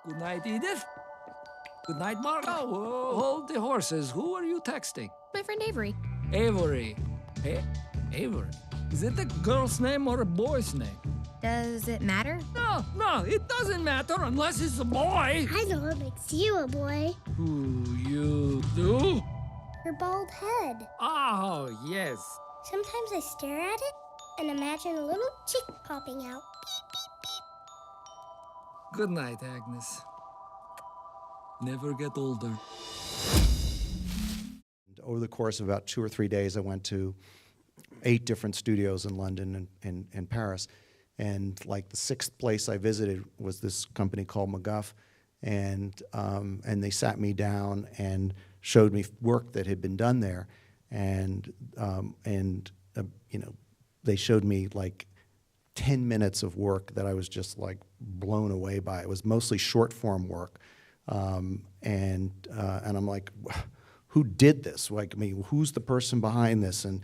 Good night, Edith. Good night, Margot. Hold the horses. Who are you texting? My friend Avery. Avery. Avery? Is it a girl's name or a boy's name? Does it matter? No, it doesn't matter unless it's a boy. I know what makes you a boy. Who you do? Your bald head. Oh, yes. Sometimes I stare at it and imagine a little chick popping out. Beep, beep, beep. Good night, Agnes. Never get older. Over the course of about 2 or 3 days, I went to 8 different studios in London and Paris. And like the 6th place I visited was this company called McGuff. And they sat me down and showed me work that had been done there. And you know, they showed me like 10 minutes of work that I was just like blown away by. It was mostly short form work. And I'm like, who did this? Like, I mean, who's the person behind this? And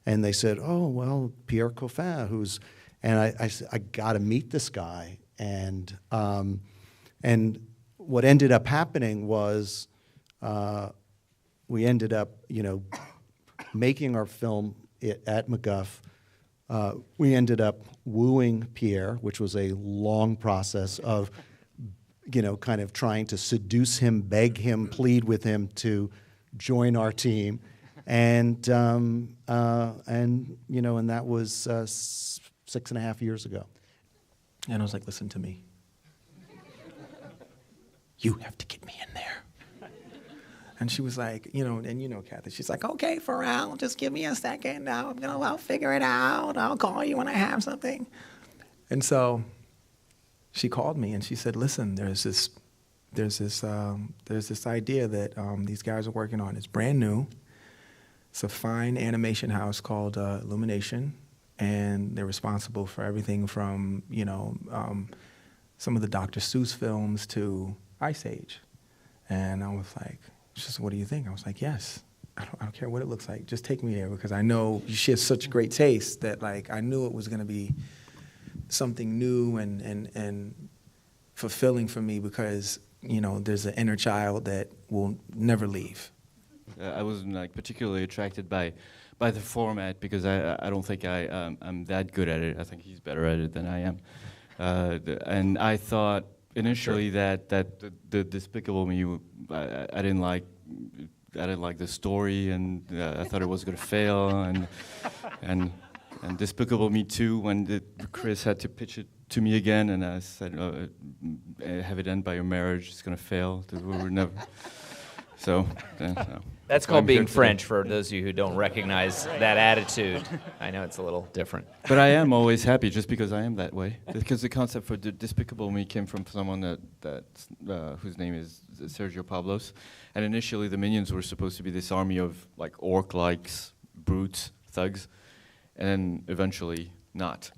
they said, oh, well, Pierre Coffin, and I said, I got to meet this guy. And what ended up happening was we ended up, you know, making our film at McGuff. We ended up wooing Pierre, which was a long process of, you know, kind of trying to seduce him, beg him, plead with him to join our team, and you know, and that was 6.5 years ago. And I was like, listen to me. You have to get me in there. And she was like, you know, and you know Kathy, she's like, okay, Pharrell, just give me a second. I'll figure it out. I'll call you when I have something. And so she called me and she said, listen, there's this idea that these guys are working on. It's brand new. It's a fine animation house called Illumination, and they're responsible for everything from, you know, some of the Dr. Seuss films to Ice Age. And I was like, she said, what do you think? I was like, yes. I don't care what it looks like. Just take me there, because I know she has such great taste that, like, I knew it was going to be something new and fulfilling for me, because, you know, there's an inner child that will never leave. I wasn't like particularly attracted by the format, because I don't think I'm that good at it. I think he's better at it than I am. And I thought initially that the Despicable Me, I didn't like the story, and I thought it was going to fail, and Despicable Me 2, when Chris had to pitch it to me again, and I said, have it end by your marriage, it's going to fail. We were never. So. That's called being French, for those of you who don't recognize that attitude. I know it's a little different. But I am always happy just because I am that way. Because the concept for Despicable Me came from someone whose name is Sergio Pablos. And initially the Minions were supposed to be this army of like orc-likes, brutes, thugs. And then eventually not.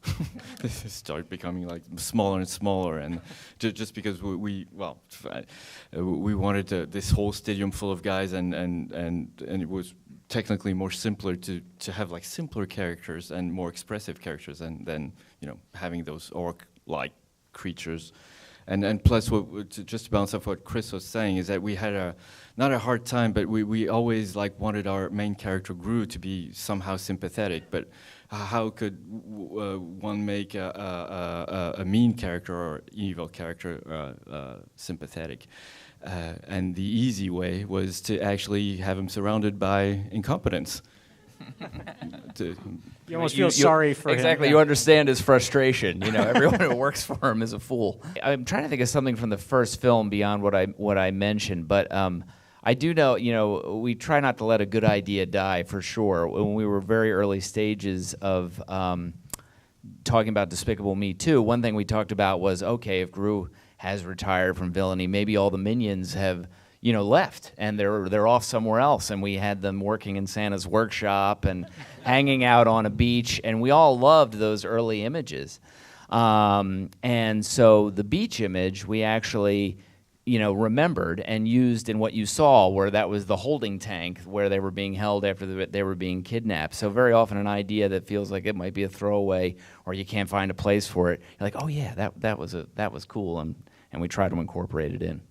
They start becoming like smaller and smaller, and just because we wanted this whole stadium full of guys, and it was technically more simpler to have like simpler characters and more expressive characters than you know, having those orc-like creatures. And plus, just to balance off what Chris was saying, is that we had not a hard time, but we always like wanted our main character Gru to be somehow sympathetic. But how could one make a mean character or evil character sympathetic? And the easy way was to actually have him surrounded by incompetence. You almost feel sorry for him. Exactly, you understand his frustration. You know, everyone who works for him is a fool. I'm trying to think of something from the first film beyond what I mentioned, but I do know, you know, we try not to let a good idea die, for sure. When we were very early stages of talking about Despicable Me 2, one thing we talked about was, okay, if Gru has retired from villainy, maybe all the Minions have, you know, left, and they're off somewhere else, and we had them working in Santa's workshop and hanging out on a beach, and we all loved those early images. And so the beach image we actually, you know, remembered and used in what you saw, where that was the holding tank where they were being held after they were being kidnapped. So very often an idea that feels like it might be a throwaway or you can't find a place for it, you're like, oh yeah, that was cool, and and we try to incorporate it in.